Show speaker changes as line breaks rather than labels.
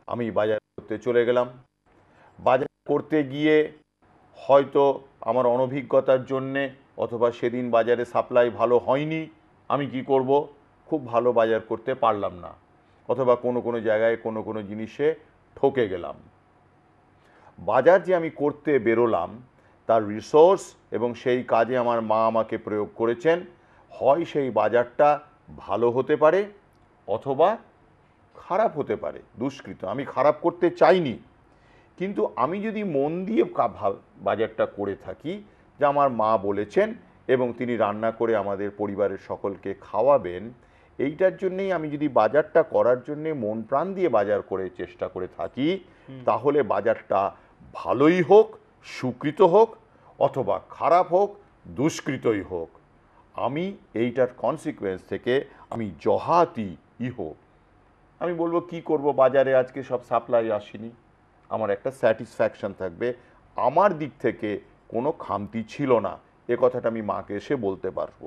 আমি বাজার করতে চলে গেলাম। বাজার করতে গিয়ে হয়তো আমার অনভিজ্ঞতার জন্যে অথবা সেদিন বাজারে সাপ্লাই ভালো হয়নি, আমি কি করব, খুব ভালো বাজার করতে পারলাম না, অথবা কোনো কোনো জায়গায় কোনো কোনো জিনিসে ঠকে গেলাম। বাজার যে আমি করতে বেরোলাম তার রিসোর্স এবং সেই কাজে আমার মা আমাকে প্রয়োগ করেছেন, হয় সেই বাজারটা ভালো হতে পারে অথবা খারাপ হতে পারে, দুষ্কৃত। আমি খারাপ করতে চাইনি, কিন্তু আমি যদি মন দিয়ে বাজারটা করে থাকি, যা আমার মা বলেছেন এবং তিনি রান্না করে আমাদের পরিবারের সকলকে খাওয়াবেন, এইটার জন্যেই আমি যদি বাজারটা করার জন্যে মন প্রাণ দিয়ে বাজার করে চেষ্টা করে থাকি, তাহলে বাজারটা ভালোই হোক, সুকৃত হোক, অথবা খারাপ হোক, দুষ্কৃতই হোক, আমি এইটার কনসিকুয়েন্স থেকে আমি জহাতি ইহ। আমি বলবো কি করব, বাজারে আজকে সব সাপ্লাই আসেনি, আমার একটা স্যাটিসফ্যাকশন থাকবে, আমার দিক থেকে কোনো খামতি ছিল না, এ কথাটা আমি মাকে এসে বলতে পারবো।